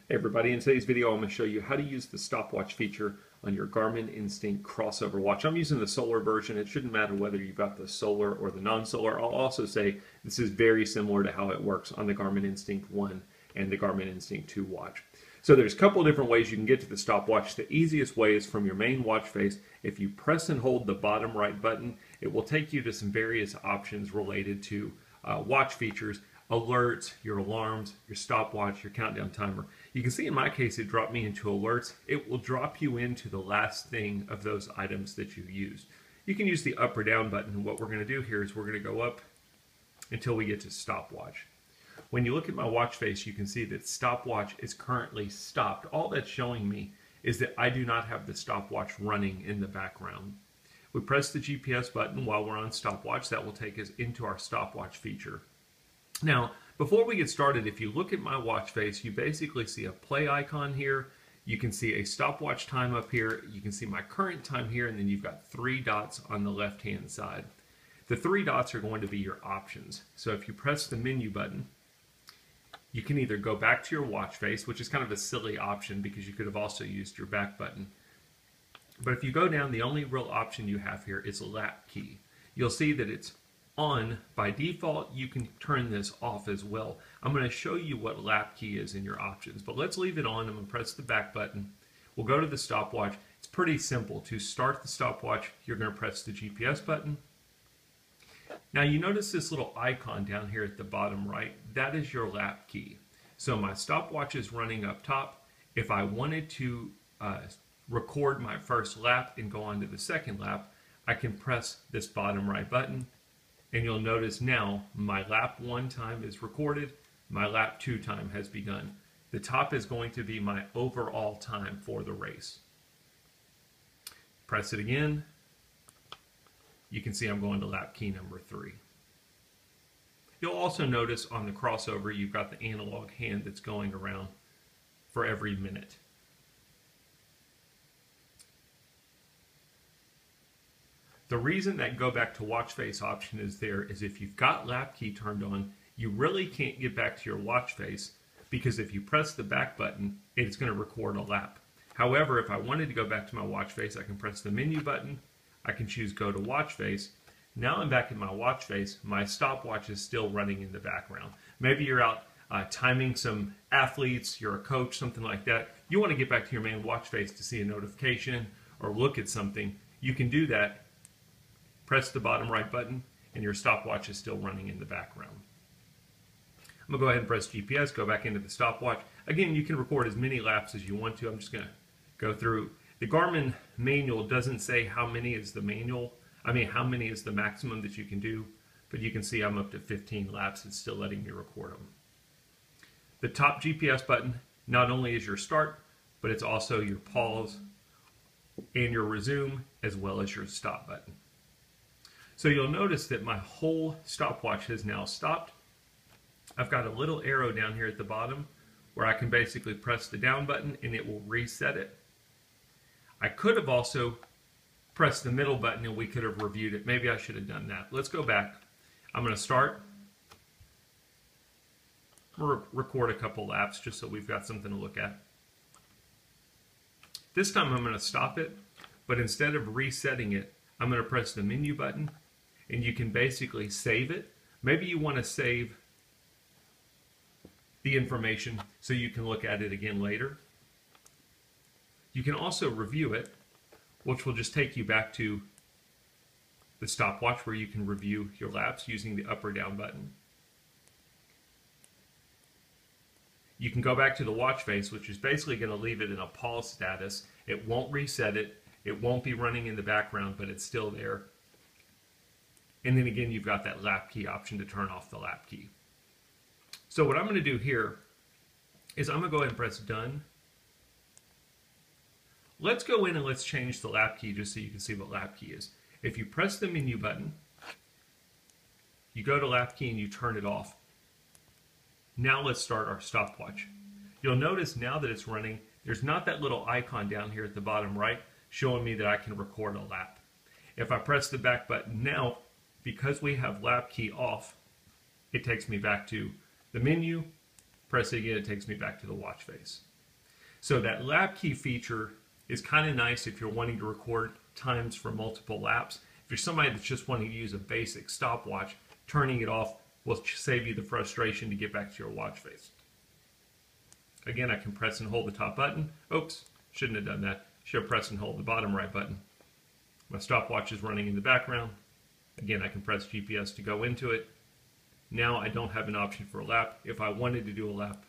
Hey everybody, in today's video I'm going to show you how to use the stopwatch feature on your Garmin Instinct Crossover watch. I'm using the solar version. It shouldn't matter whether you've got the solar or the non-solar. I'll also say this is very similar to how it works on the Garmin Instinct 1 and the Garmin Instinct 2 watch. So there's a couple of different ways you can get to the stopwatch. The easiest way is from your main watch face. If you press and hold the bottom right button, it will take you to some various options related to watch features, alerts, your alarms, your stopwatch, your countdown timer. You can see in my case it dropped me into alerts. It will drop you into the last thing of those items that you used. You can use the up or down button, and what we're going to do here is we're going to go up until we get to stopwatch. When you look at my watch face, you can see that stopwatch is currently stopped. All that's showing me is that I do not have the stopwatch running in the background. We press the GPS button while we're on stopwatch. That will take us into our stopwatch feature. Now, before we get started, if you look at my watch face, you basically see a play icon here. You can see a stopwatch time up here. You can see my current time here, and then you've got 3 dots on the left-hand side. The 3 dots are going to be your options. So if you press the menu button, you can either go back to your watch face, which is kind of a silly option because you could have also used your back button. But if you go down, the only real option you have here is lap key. You'll see that it's on by default. You can turn this off as well. I'm going to show you what lap key is in your options, but let's leave it on. I'm going to press the back button. We'll go to the stopwatch. It's pretty simple. To start the stopwatch, you're going to press the GPS button. Now you notice this little icon down here at the bottom right. That is your lap key. So my stopwatch is running up top. If I wanted to record my first lap and go on to the second lap, I can press this bottom right button, and you'll notice now my lap 1 time is recorded, my lap 2 time has begun. The top is going to be my overall time for the race. Press it again. You can see I'm going to lap key number 3. You'll also notice on the crossover you've got the analog hand that's going around for every minute. The reason that go back to watch face option is there is if you've got lap key turned on, you really can't get back to your watch face because if you press the back button, it's going to record a lap. However, if I wanted to go back to my watch face, I can press the menu button, I can choose go to watch face. Now I'm back in my watch face, my stopwatch is still running in the background. Maybe you're out timing some athletes, you're a coach, something like that. You want to get back to your main watch face to see a notification or look at something. You can do that. Press the bottom right button and your stopwatch is still running in the background. I'm going to go ahead and press GPS, go back into the stopwatch. Again, you can record as many laps as you want to. I'm just going to go through. The Garmin manual doesn't say how many is the how many is the maximum that you can do, but you can see I'm up to 15 laps. It's still letting me record them. The top GPS button not only is your start, but it's also your pause and your resume, as well as your stop button. So you'll notice that my whole stopwatch has now stopped. I've got a little arrow down here at the bottom where I can basically press the down button and it will reset it. I could have also pressed the middle button and we could have reviewed it. Maybe I should have done that. Let's go back. I'm going to start. We'll record a couple laps just so we've got something to look at. This time I'm going to stop it, but instead of resetting it, I'm going to press the menu button and you can basically save it. Maybe you want to save the information so you can look at it again later. You can also review it, which will just take you back to the stopwatch where you can review your laps using the up or down button. You can go back to the watch face, which is basically going to leave it in a pause status. It won't reset it. It won't be running in the background, but it's still there. And then again, you've got that lap key option to turn off the lap key. So what I'm going to do here is I'm going to go ahead and press done. Let's go in and let's change the lap key just so you can see what lap key is. If you press the menu button, you go to lap key and you turn it off. Now let's start our stopwatch. You'll notice now that it's running, there's not that little icon down here at the bottom right showing me that I can record a lap. If I press the back button now, because we have lap key off, it takes me back to the menu. Press it again, it takes me back to the watch face. So that lap key feature is kind of nice if you're wanting to record times for multiple laps. If you're somebody that's just wanting to use a basic stopwatch, turning it off will save you the frustration to get back to your watch face. Again, I can press and hold the top button. Oops, shouldn't have done that. Should have pressed and hold the bottom right button. My stopwatch is running in the background. Again, I can press GPS to go into it. Now I don't have an option for a lap. If I wanted to do a lap,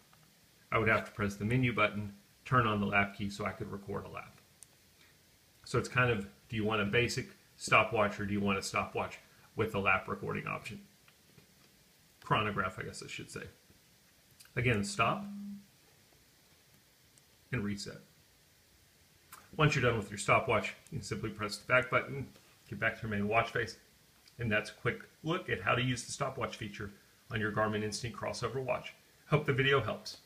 I would have to press the menu button, turn on the lap key so I could record a lap. So it's kind of, do you want a basic stopwatch or do you want a stopwatch with a lap recording option? Chronograph, I guess I should say. Again, stop and reset. Once you're done with your stopwatch, you can simply press the back button, get back to your main watch face, and that's a quick look at how to use the stopwatch feature on your Garmin Instinct Crossover watch. Hope the video helps.